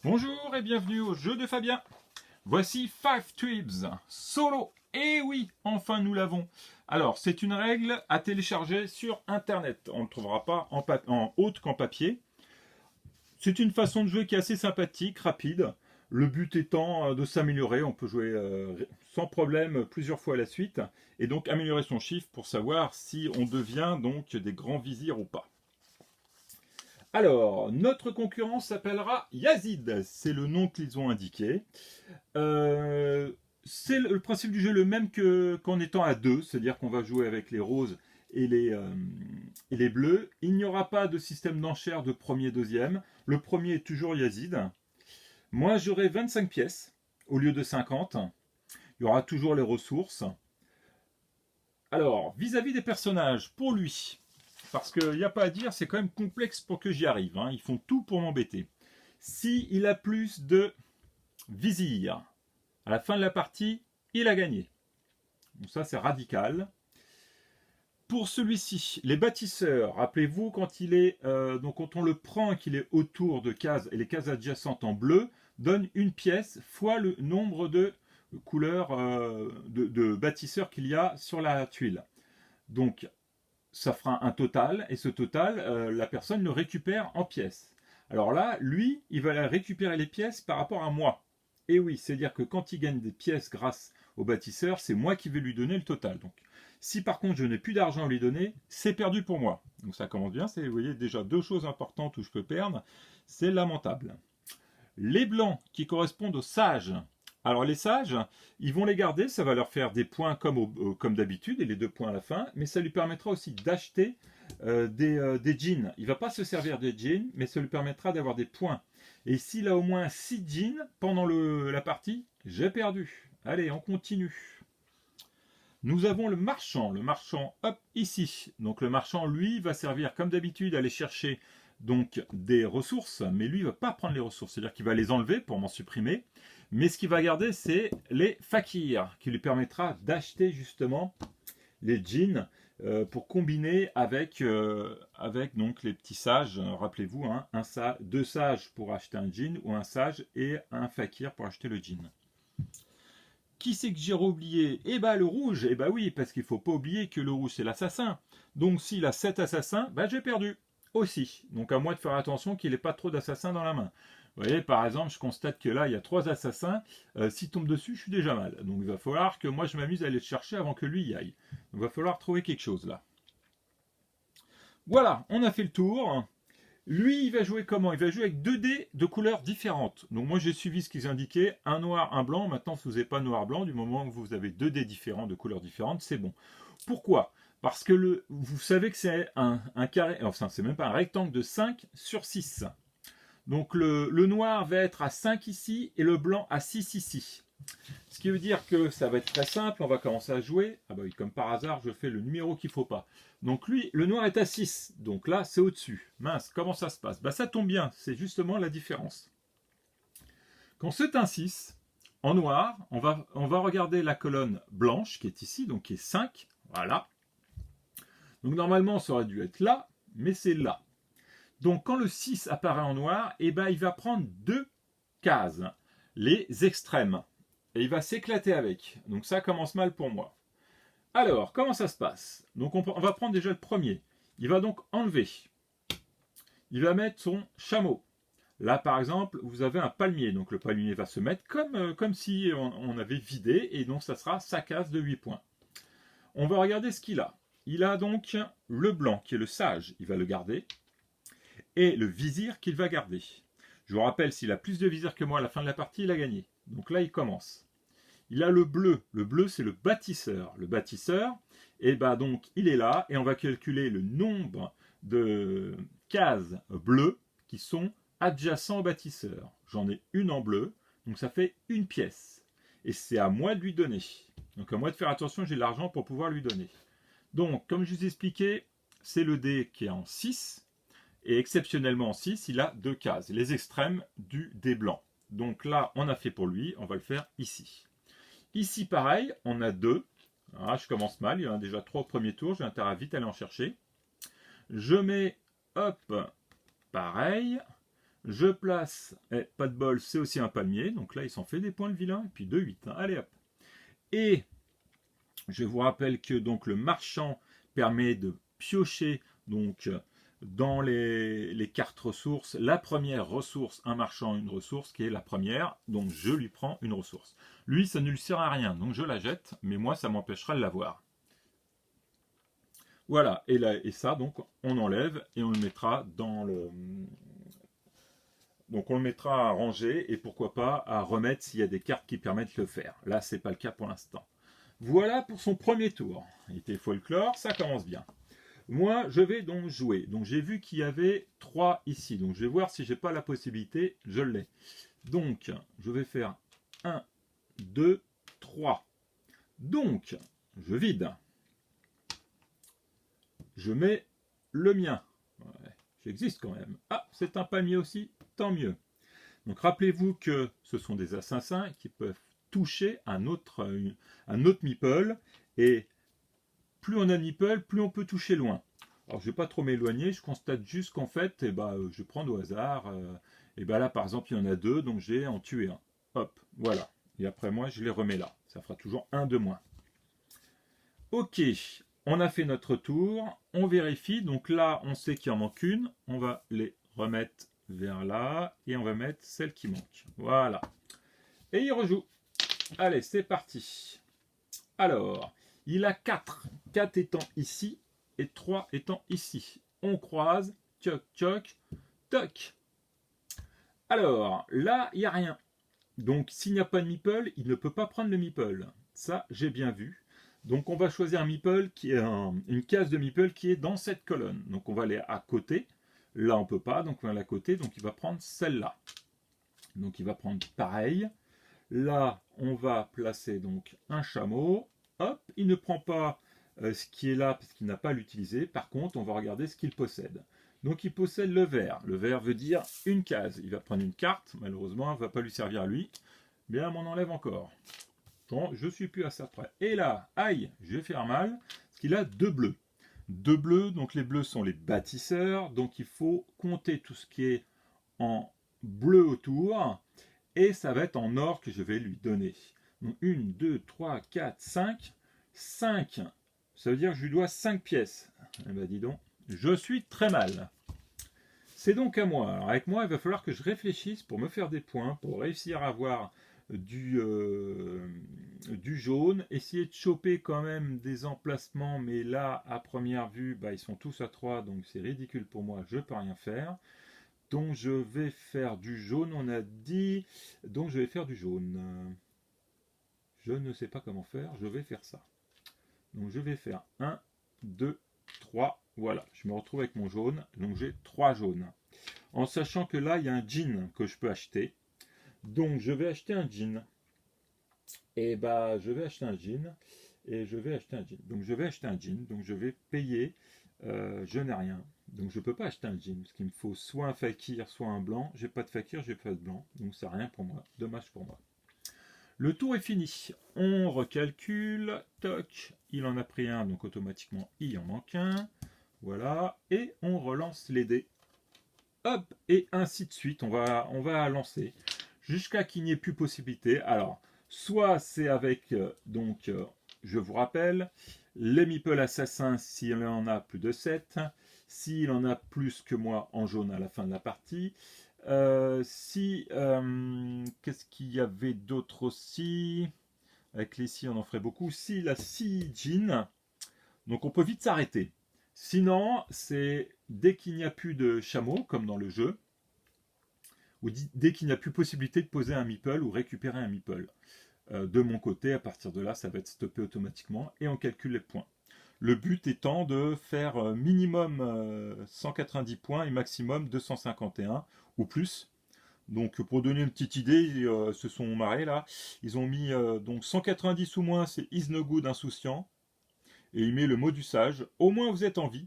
Bonjour et bienvenue au jeu de Fabien. Voici 5 Tribes solo. Et oui, enfin nous l'avons. Alors, c'est une règle à télécharger sur Internet. On ne le trouvera pas en haute qu'en papier. C'est une façon de jouer qui est assez sympathique, rapide. Le but étant de s'améliorer. On peut jouer sans problème plusieurs fois à la suite. Et donc améliorer son chiffre pour savoir si on devient donc des grands vizirs ou pas. Alors, notre concurrent s'appellera Yazid, c'est le nom qu'ils ont indiqué. C'est le principe du jeu le même qu'en étant à deux, c'est-à-dire qu'on va jouer avec les roses et les bleus. Il n'y aura pas de système d'enchères de premier, deuxième. Le premier est toujours Yazid. Moi, j'aurai 25 pièces au lieu de 50. Il y aura toujours les ressources. Alors, vis-à-vis des personnages, pour lui, parce qu'il n'y a pas à dire, c'est quand même complexe pour que j'y arrive. Ils font tout pour m'embêter. S'il a plus de vizirs, à la fin de la partie, il a gagné. Donc ça, c'est radical. Pour celui-ci, les bâtisseurs, rappelez-vous, quand quand on le prend et qu'il est autour de cases, et les cases adjacentes en bleu, donne une pièce fois le nombre de couleurs de bâtisseurs qu'il y a sur la tuile. Donc, ça fera un total, et ce total, la personne le récupère en pièces. Alors là, lui, il va récupérer les pièces par rapport à moi. Et oui, c'est-à-dire que quand il gagne des pièces grâce au bâtisseur, c'est moi qui vais lui donner le total. Donc, si par contre je n'ai plus d'argent à lui donner, c'est perdu pour moi. Donc ça commence bien, vous voyez déjà deux choses importantes où je peux perdre, c'est lamentable. Les blancs qui correspondent aux sages. Alors les sages, ils vont les garder, ça va leur faire des points comme d'habitude, et les 2 points à la fin, mais ça lui permettra aussi d'acheter des jeans. Il ne va pas se servir des jeans, mais ça lui permettra d'avoir des points. Et s'il a au moins 6 jeans pendant la partie, j'ai perdu. Allez, on continue. Nous avons le marchand, hop, ici. Donc le marchand, lui, va servir comme d'habitude à aller chercher donc des ressources, mais lui, il ne va pas prendre les ressources, c'est-à-dire qu'il va les enlever pour m'en supprimer. Mais ce qu'il va garder, c'est les fakirs, qui lui permettra d'acheter justement les jeans pour combiner avec donc les petits sages. Rappelez-vous, deux sages pour acheter un jean, ou un sage et un fakir pour acheter le jean. Qui c'est que j'ai oublié? Eh bien le rouge, eh bien oui, parce qu'il ne faut pas oublier que le rouge c'est l'assassin. Donc s'il a 7 assassins, j'ai perdu aussi. Donc à moi de faire attention qu'il n'ait pas trop d'assassins dans la main. Vous voyez, par exemple, je constate que là, il y a 3 assassins. S'il tombe dessus, je suis déjà mal. Donc il va falloir que moi, je m'amuse à aller le chercher avant que lui y aille. Donc il va falloir trouver quelque chose là. Voilà, on a fait le tour. Lui, il va jouer comment? Il va jouer avec 2 dés de couleurs différentes. Donc moi, j'ai suivi ce qu'ils indiquaient. Un noir, un blanc. Maintenant, si vous n'avez pas noir-blanc, du moment que vous avez 2 dés différents de couleurs différentes, c'est bon. Pourquoi? Parce que vous savez que c'est un carré, enfin, c'est même pas un rectangle de 5 sur 6. Donc le noir va être à 5 ici et le blanc à 6 ici. Ce qui veut dire que ça va être très simple, on va commencer à jouer. Ah bah oui, comme par hasard, je fais le numéro qu'il ne faut pas. Donc lui, le noir est à 6, donc là c'est au-dessus. Mince, comment ça se passe? Ça tombe bien, c'est justement la différence. Quand c'est un 6, en noir, on va regarder la colonne blanche qui est ici, donc qui est 5, voilà. Donc normalement ça aurait dû être là, mais c'est là. Donc quand le 6 apparaît en noir, il va prendre 2 cases, les extrêmes, et il va s'éclater avec. Donc ça commence mal pour moi. Alors, comment ça se passe? Donc on va prendre déjà le premier. Il va donc enlever. Il va mettre son chameau. Là par exemple, vous avez un palmier, donc le palmier va se mettre comme si on avait vidé, et donc ça sera sa case de 8 points. On va regarder ce qu'il a. Il a donc le blanc, qui est le sage, il va le garder. Et le vizir qu'il va garder. Je vous rappelle, s'il a plus de vizirs que moi à la fin de la partie, il a gagné. Donc là, il commence. Il a le bleu. Le bleu, c'est le bâtisseur. Le bâtisseur, donc, il est là, et on va calculer le nombre de cases bleues qui sont adjacents au bâtisseur. J'en ai une en bleu, donc ça fait une pièce. Et c'est à moi de lui donner. Donc à moi de faire attention, j'ai de l'argent pour pouvoir lui donner. Donc, comme je vous ai expliqué, c'est le dé qui est en 6. Et exceptionnellement en 6, il a 2 cases, les extrêmes du dé blanc. Donc là, on a fait pour lui, on va le faire ici. Ici, pareil, on a 2. Ah, je commence mal, il y en a déjà 3 au premier tour, j'ai intérêt à vite aller en chercher. Je mets, hop, pareil. Je place, pas de bol, c'est aussi un palmier. Donc là, il s'en fait des points le vilain. Et puis 2-8. Hein. Allez hop. Et je vous rappelle que donc le marchand permet de piocher donc dans les cartes ressources. La première ressource, un marchand, une ressource qui est la première. Donc je lui prends une ressource. Lui, ça ne lui sert à rien. Donc je la jette. Mais moi, ça m'empêchera de l'avoir. Voilà. Et, là, et ça, donc, on enlève et on le mettra dans le... Donc on le mettra à ranger et pourquoi pas à remettre s'il y a des cartes qui permettent de le faire. Là, c'est pas le cas pour l'instant. Voilà pour son premier tour. Il était folklore, ça commence bien. Moi, je vais donc jouer. Donc j'ai vu qu'il y avait 3 ici. Donc je vais voir si j'ai pas la possibilité. Je l'ai. Donc, je vais faire 1, 2, 3. Donc, je vide. Je mets le mien. Ouais, j'existe quand même. Ah, c'est un palmier aussi, tant mieux. Donc rappelez-vous que ce sont des assassins qui peuvent toucher un autre meeple. Et plus on a de meeple, plus on peut toucher loin. Alors je ne vais pas trop m'éloigner, je constate juste qu'en fait, je prends au hasard. Là par exemple, il y en a 2, donc j'ai en tué un. Hop, voilà. Et après moi, je les remets là. Ça fera toujours 1 de moins. Ok, on a fait notre tour. On vérifie. Donc là, on sait qu'il en manque une. On va les remettre vers là. Et on va mettre celle qui manque. Voilà. Et il rejoue. Allez, c'est parti. Alors, il a 4. 4 étant ici et 3 étant ici. On croise. Tchoc, tchoc, toc. Alors, là, il n'y a rien. Donc, s'il n'y a pas de meeple, il ne peut pas prendre le meeple. Ça, j'ai bien vu. Donc, on va choisir un meeple qui est une case de meeple qui est dans cette colonne. Donc, on va aller à côté. Là, on ne peut pas, donc on va aller à côté. Donc, il va prendre celle-là. Donc, il va prendre pareil. Là, on va placer donc un chameau. Hop, il ne prend pas ce qui est là parce qu'il n'a pas l'utilisé. Par contre, on va regarder ce qu'il possède. Donc, il possède le vert. Le vert veut dire une case. Il va prendre une carte. Malheureusement, elle ne va pas lui servir à lui. Bien, on m'en enlève encore. Bon, je suis plus à ça près. Et là, aïe, je vais faire mal. Parce qu'il a 2 bleus. 2 bleus, donc les bleus sont les bâtisseurs. Donc, il faut compter tout ce qui est en bleu autour. Et ça va être en or que je vais lui donner. Donc 1, 2, 3, 4, 5. 5. Ça veut dire que je lui dois 5 pièces. Eh bien, dis donc, je suis très mal. C'est donc à moi. Alors avec moi, il va falloir que je réfléchisse pour me faire des points, pour réussir à avoir du jaune. Essayer de choper quand même des emplacements, mais là, à première vue, ils sont tous à 3, donc c'est ridicule pour moi, je ne peux rien faire. Donc je vais faire du jaune, on a dit. Donc je vais faire du jaune. Je ne sais pas comment faire, je vais faire ça. Donc je vais faire 1, 2, 3. Voilà, je me retrouve avec mon jaune. Donc j'ai 3 jaunes. En sachant que là, il y a un jean que je peux acheter. Donc je vais acheter un jean. Et je vais acheter un jean. Et je vais acheter un jean. Donc je vais acheter un jean. Donc je vais payer. Je n'ai rien. Donc je ne peux pas acheter un jean. Parce qu'il me faut soit un fakir, soit un blanc. J'ai pas de fakir, j'ai pas de blanc. Donc c'est rien pour moi. Dommage pour moi. Le tour est fini. On recalcule. Toc. Il en a pris un. Donc automatiquement, il en manque un. Voilà. Et on relance les dés. Hop. Et ainsi de suite. On va lancer. Jusqu'à qu'il n'y ait plus possibilité. Alors, soit c'est avec... je vous rappelle... Les meeple assassins, s'il en a plus de 7. S'il en a plus que moi en jaune à la fin de la partie. Qu'est-ce qu'il y avait d'autre aussi? Avec les si, on en ferait beaucoup. S'il a 6 jeans, donc on peut vite s'arrêter. Sinon, c'est dès qu'il n'y a plus de chameau, comme dans le jeu, ou dès qu'il n'y a plus possibilité de poser un meeple ou récupérer un meeple. De mon côté, à partir de là, ça va être stoppé automatiquement et on calcule les points. Le but étant de faire minimum 190 points et maximum 251 ou plus. Donc pour donner une petite idée, ils se sont marrés là. Ils ont mis donc 190 ou moins, c'est is no good insouciant. Et il met le mot du sage. Au moins vous êtes en vie.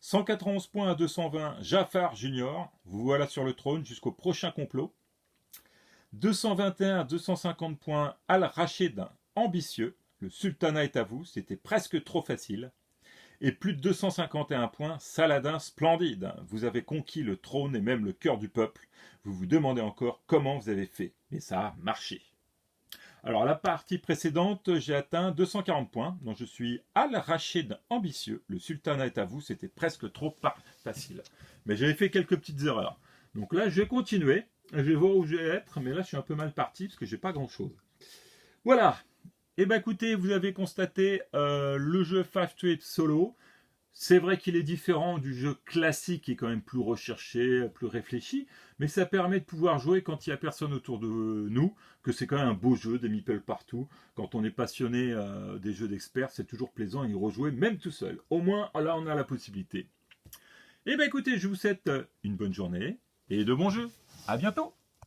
191 points à 220, Jafar Junior. Vous voilà sur le trône jusqu'au prochain complot. 221 à 250 points, Al-Rachid ambitieux. Le sultanat est à vous, c'était presque trop facile. Et plus de 251 points, Saladin splendide. Vous avez conquis le trône et même le cœur du peuple. Vous vous demandez encore comment vous avez fait. Mais ça a marché. Alors la partie précédente, j'ai atteint 240 points, donc je suis Al-Rachid ambitieux. Le sultanat est à vous, c'était presque trop facile. Mais j'avais fait quelques petites erreurs. Donc là, je vais continuer, je vais voir où je vais être, mais là, je suis un peu mal parti parce que j'ai pas grand-chose. Voilà. Et bien écoutez, vous avez constaté le jeu Five Tribes Solo. C'est vrai qu'il est différent du jeu classique qui est quand même plus recherché, plus réfléchi, mais ça permet de pouvoir jouer quand il n'y a personne autour de nous, que c'est quand même un beau jeu, des meeples partout. Quand on est passionné des jeux d'experts, c'est toujours plaisant d'y rejouer, même tout seul. Au moins, là, on a la possibilité. Et bien écoutez, je vous souhaite une bonne journée et de bons jeux. À bientôt!